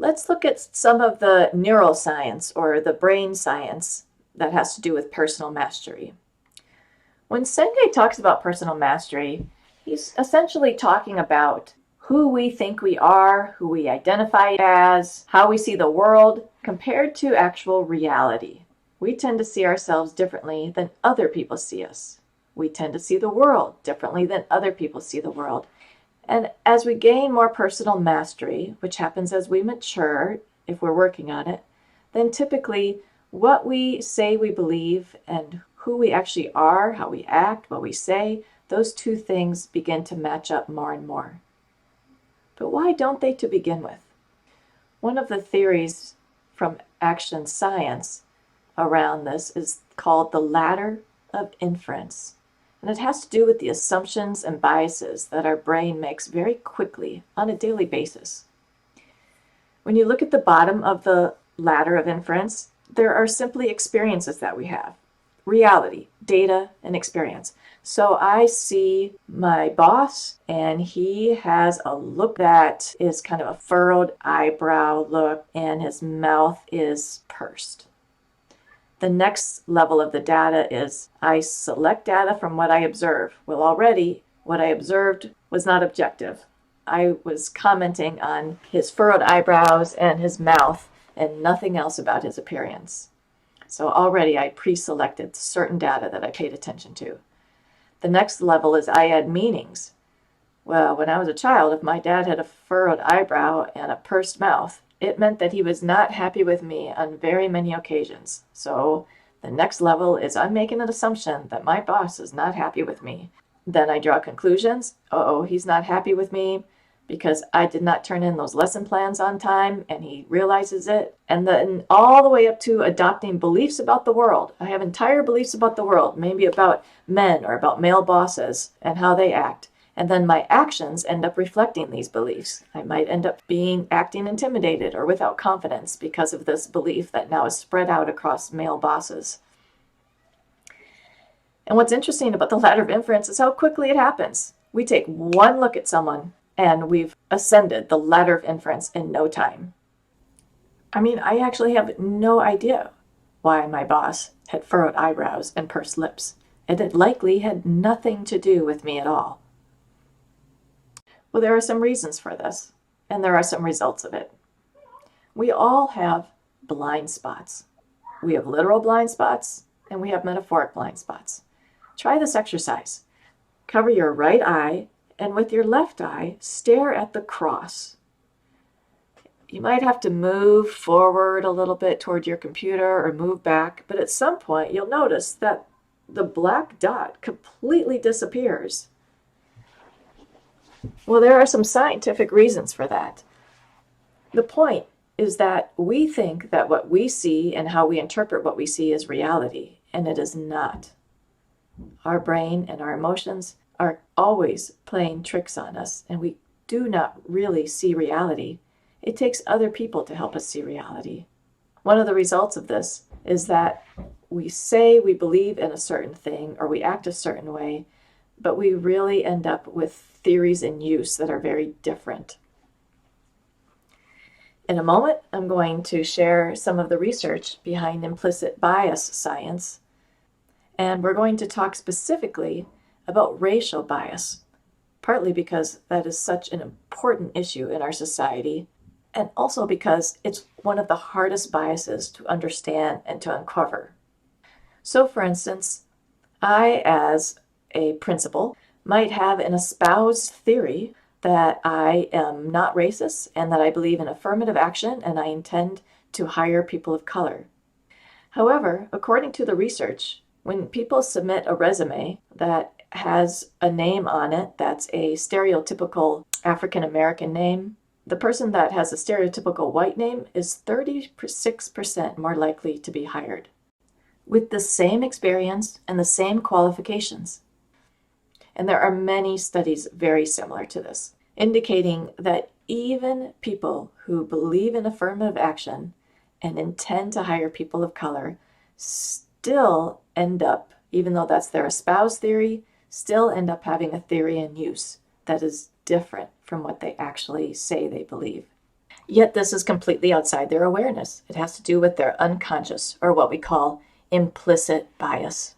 Let's look at some of the neuroscience or the brain science that has to do with personal mastery. When Senge talks about personal mastery, he's essentially talking about who we think we are, who we identify as, how we see the world compared to actual reality. We tend to see ourselves differently than other people see us. We tend to see the world differently than other people see the world. And as we gain more personal mastery, which happens as we mature, if we're working on it, then typically what we say we believe and who we actually are, how we act, what we say, those two things begin to match up more and more. But why don't they to begin with? One of the theories from action science around this is called the ladder of inference. And it has to do with the assumptions and biases that our brain makes very quickly on a daily basis. When you look at the bottom of the ladder of inference, there are simply experiences that we have. Reality, data, and experience. So I see my boss, and he has a look that is kind of a furrowed eyebrow look, and his mouth is pursed. The next level of the data is I select data from what I observe. Well, already what I observed was not objective. I was commenting on his furrowed eyebrows and his mouth and nothing else about his appearance. So already I pre-selected certain data that I paid attention to. The next level is I add meanings. Well, when I was a child, if my dad had a furrowed eyebrow and a pursed mouth, it meant that he was not happy with me on very many occasions. So the next level is I'm making an assumption that my boss is not happy with me. Then I draw conclusions. He's not happy with me because I did not turn in those lesson plans on time, and he realizes it. And then all the way up to adopting beliefs about the world. I have entire beliefs about the world, maybe about men or about male bosses and how they act. And then my actions end up reflecting these beliefs. I might end up acting intimidated or without confidence because of this belief that now is spread out across male bosses. And what's interesting about the ladder of inference is how quickly it happens. We take one look at someone and we've ascended the ladder of inference in no time. I mean, I actually have no idea why my boss had furrowed eyebrows and pursed lips. And it likely had nothing to do with me at all. Well, there are some reasons for this, and there are some results of it. We all have blind spots. We have literal blind spots, and we have metaphoric blind spots. Try this exercise. Cover your right eye, and with your left eye, stare at the cross. You might have to move forward a little bit toward your computer or move back, but at some point you'll notice that the black dot completely disappears. Well, there are some scientific reasons for that. The point is that we think that what we see and how we interpret what we see is reality, and it is not. Our brain and our emotions are always playing tricks on us, and we do not really see reality. It takes other people to help us see reality. One of the results of this is that we say we believe in a certain thing or we act a certain way, but we really end up with theories in use that are very different. In a moment, I'm going to share some of the research behind implicit bias science, and we're going to talk specifically about racial bias, partly because that is such an important issue in our society, and also because it's one of the hardest biases to understand and to uncover. So, for instance, I, as a principal, might have an espoused theory that I am not racist and that I believe in affirmative action and I intend to hire people of color. However, according to the research, when people submit a resume that has a name on it that's a stereotypical African American name, the person that has a stereotypical white name is 36% more likely to be hired, with the same experience and the same qualifications. And there are many studies very similar to this, indicating that even people who believe in affirmative action and intend to hire people of color still end up, even though that's their espoused theory, still end up having a theory in use that is different from what they actually say they believe. Yet this is completely outside their awareness. It has to do with their unconscious, or what we call implicit bias.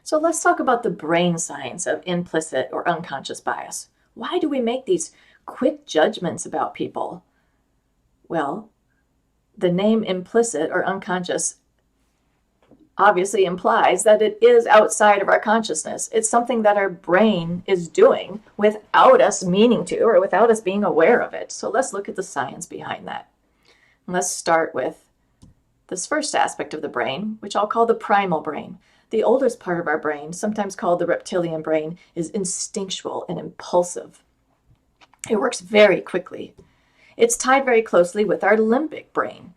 So let's talk about the brain science of implicit or unconscious bias. Why do we make these quick judgments about people? Well, the name implicit or unconscious obviously implies that it is outside of our consciousness. It's something that our brain is doing without us meaning to or without us being aware of it. So let's look at the science behind that. Let's start with this first aspect of the brain, which I'll call the primal brain. The oldest part of our brain, sometimes called the reptilian brain, is instinctual and impulsive. It works very quickly. It's tied very closely with our limbic brain.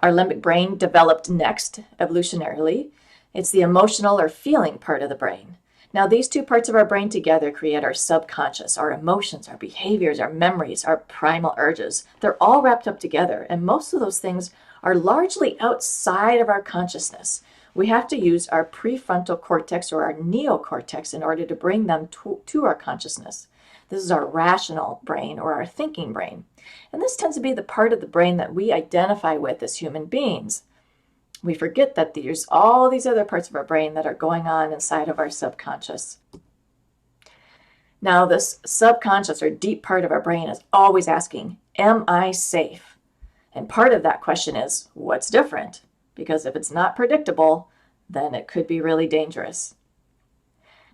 Our limbic brain developed next, evolutionarily. It's the emotional or feeling part of the brain. Now, these two parts of our brain together create our subconscious, our emotions, our behaviors, our memories, our primal urges. They're all wrapped up together, and most of those things are largely outside of our consciousness. We have to use our prefrontal cortex or our neocortex in order to bring them to our consciousness. This is our rational brain or our thinking brain. And this tends to be the part of the brain that we identify with as human beings. We forget that there's all these other parts of our brain that are going on inside of our subconscious. Now, this subconscious or deep part of our brain is always asking, am I safe? And part of that question is, what's different? Because if it's not predictable, then it could be really dangerous.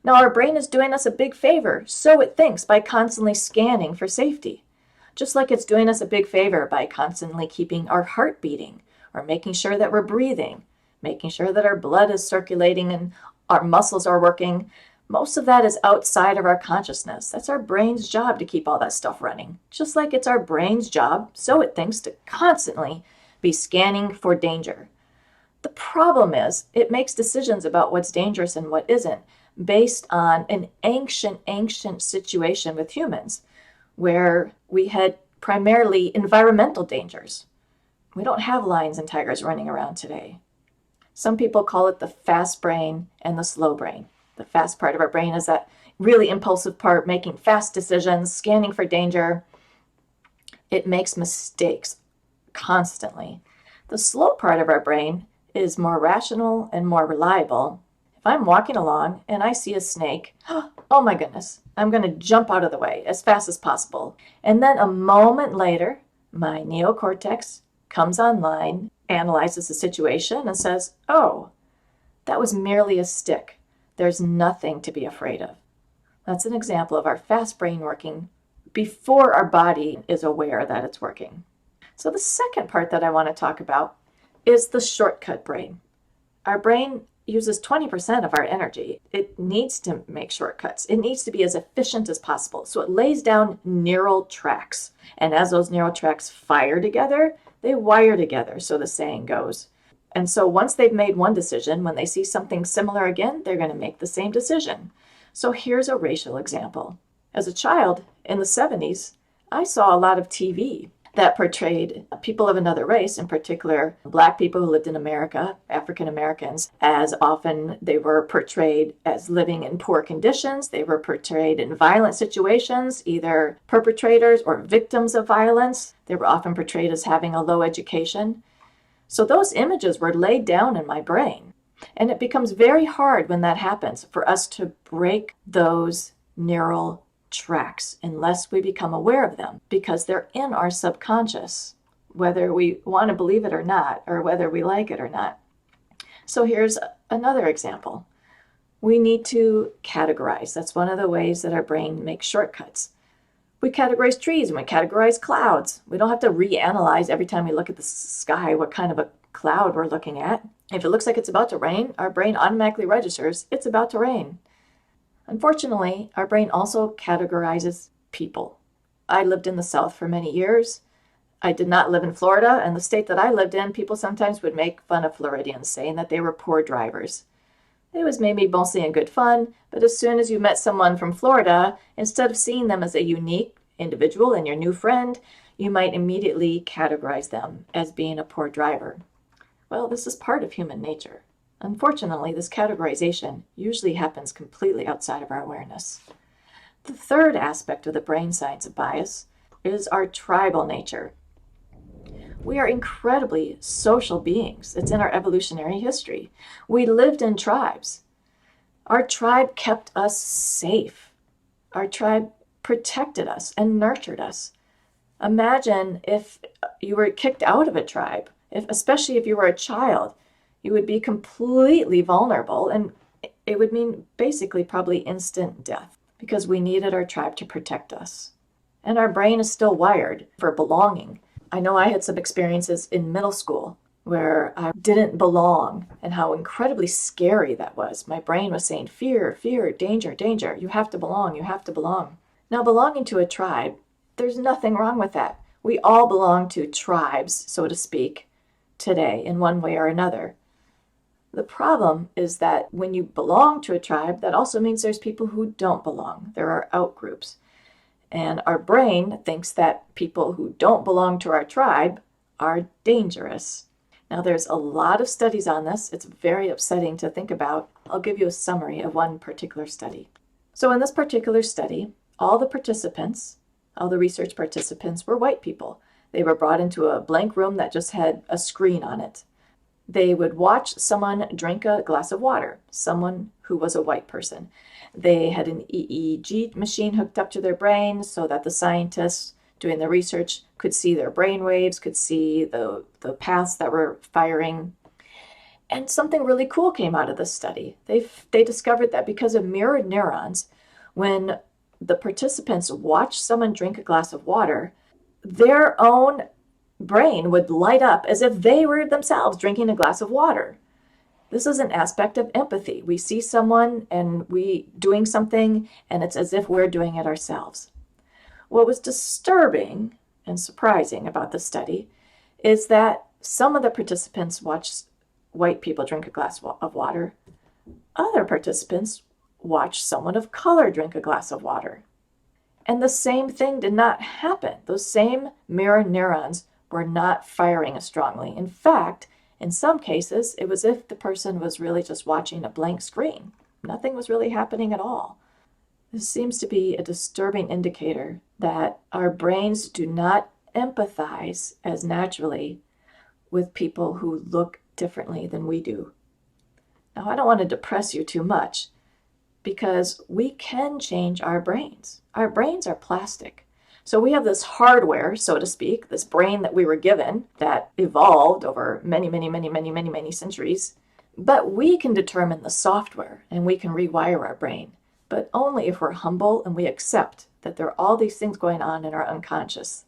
Now, our brain is doing us a big favor, so it thinks, by constantly scanning for safety. Just like it's doing us a big favor by constantly keeping our heart beating, or making sure that we're breathing, making sure that our blood is circulating and our muscles are working. Most of that is outside of our consciousness. That's our brain's job to keep all that stuff running. Just like it's our brain's job, so it thinks, to constantly be scanning for danger. The problem is, it makes decisions about what's dangerous and what isn't based on an ancient situation with humans, where we had primarily environmental dangers. We don't have lions and tigers running around today. Some people call it the fast brain and the slow brain. The fast part of our brain is that really impulsive part, making fast decisions, scanning for danger. It makes mistakes constantly. The slow part of our brain is more rational and more reliable. If I'm walking along and I see a snake, oh my goodness, I'm going to jump out of the way as fast as possible. And then a moment later, my neocortex comes online, analyzes the situation, and says, oh, that was merely a stick. There's nothing to be afraid of. That's an example of our fast brain working before our body is aware that it's working. So the second part that I want to talk about is the shortcut brain. Our brain uses 20% of our energy. It needs to make shortcuts. It needs to be as efficient as possible. So it lays down neural tracks. And as those neural tracks fire together, they wire together, so the saying goes. And so once they've made one decision, when they see something similar again, they're going to make the same decision. So here's a racial example. As a child in the 70s, I saw a lot of TV that portrayed people of another race, in particular Black people who lived in America, African Americans, as often they were portrayed as living in poor conditions. They were portrayed in violent situations, either perpetrators or victims of violence. They were often portrayed as having a low education. So those images were laid down in my brain. And it becomes very hard when that happens for us to break those neural tracks unless we become aware of them, because they're in our subconscious, whether we want to believe it or not, or whether we like it or not. So here's another example. We need to categorize. That's one of the ways that our brain makes shortcuts. We categorize trees and we categorize clouds. We don't have to reanalyze every time we look at the sky what kind of a cloud we're looking at. If it looks like it's about to rain, our brain automatically registers it's about to rain. Unfortunately, our brain also categorizes people. I lived in the South for many years. I did not live in Florida, and the state that I lived in, people sometimes would make fun of Floridians, saying that they were poor drivers. It was maybe mostly in good fun, but as soon as you met someone from Florida, instead of seeing them as a unique individual and your new friend, you might immediately categorize them as being a poor driver. Well, this is part of human nature. Unfortunately, this categorization usually happens completely outside of our awareness. The third aspect of the brain science of bias is our tribal nature. We are incredibly social beings. It's in our evolutionary history. We lived in tribes. Our tribe kept us safe. Our tribe protected us and nurtured us. Imagine if you were kicked out of a tribe, especially if you were a child, you would be completely vulnerable, and it would mean basically probably instant death because we needed our tribe to protect us. And our brain is still wired for belonging. I know I had some experiences in middle school where I didn't belong and how incredibly scary that was. My brain was saying, fear, fear, danger, danger. You have to belong, you have to belong. Now, belonging to a tribe, there's nothing wrong with that. We all belong to tribes, so to speak, today in one way or another. The problem is that when you belong to a tribe, that also means there's people who don't belong. There are outgroups. And our brain thinks that people who don't belong to our tribe are dangerous. Now, there's a lot of studies on this. It's very upsetting to think about. I'll give you a summary of one particular study. So in this particular study, all the research participants were white people. They were brought into a blank room that just had a screen on it. They would watch someone drink a glass of water, someone who was a white person. They had an EEG machine hooked up to their brain so that the scientists doing the research could see their brain waves, could see the paths that were firing. And something really cool came out of this study. They discovered that because of mirrored neurons, when the participants watched someone drink a glass of water, their own brain would light up as if they were themselves drinking a glass of water. This is an aspect of empathy. We see someone and we doing something, and it's as if we're doing it ourselves. What was disturbing and surprising about the study is that some of the participants watched white people drink a glass of water. Other participants watched someone of color drink a glass of water. And the same thing did not happen. Those same mirror neurons were not firing as strongly. In fact, in some cases, it was as if the person was really just watching a blank screen. Nothing was really happening at all. This seems to be a disturbing indicator that our brains do not empathize as naturally with people who look differently than we do. Now, I don't want to depress you too much because we can change our brains. Our brains are plastic. So we have this hardware, so to speak, this brain that we were given that evolved over many centuries. But we can determine the software and we can rewire our brain, but only if we're humble and we accept that there are all these things going on in our unconscious.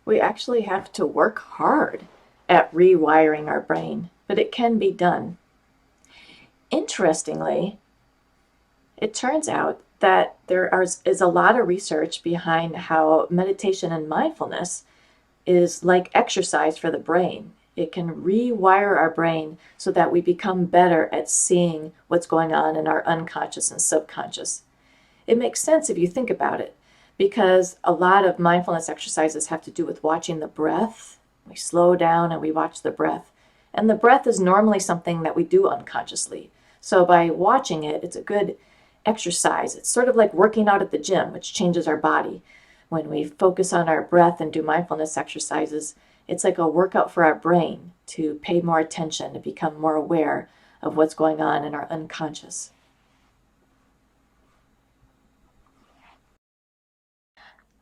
We actually have to work hard at rewiring our brain, but it can be done. Interestingly, it turns out that there is a lot of research behind how meditation and mindfulness is like exercise for the brain. It can rewire our brain so that we become better at seeing what's going on in our unconscious and subconscious. It makes sense if you think about it, because a lot of mindfulness exercises have to do with watching the breath. We slow down and we watch the breath. And the breath is normally something that we do unconsciously. So by watching it, it's a good exercise. It's sort of like working out at the gym, which changes our body. When we focus on our breath and do mindfulness exercises, it's like a workout for our brain to pay more attention, to become more aware of what's going on in our unconscious.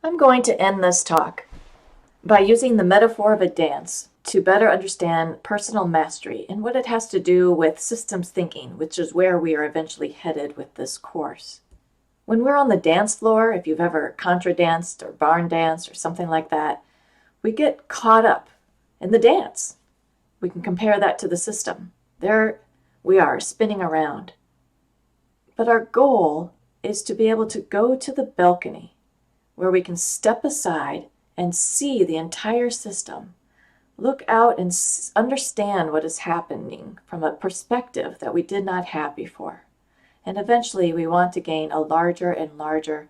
I'm going to end this talk by using the metaphor of a dance to better understand personal mastery and what it has to do with systems thinking, which is where we are eventually headed with this course. When we're on the dance floor, if you've ever contra danced or barn danced or something like that, we get caught up in the dance. We can compare that to the system. There we are spinning around. But our goal is to be able to go to the balcony where we can step aside and see the entire system. Look out and understand what is happening from a perspective that we did not have before. And eventually we want to gain a larger and larger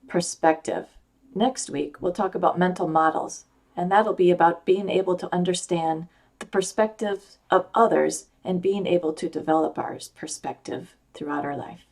perspective. Next week, we'll talk about mental models, and that'll be about being able to understand the perspective of others and being able to develop our perspective throughout our life.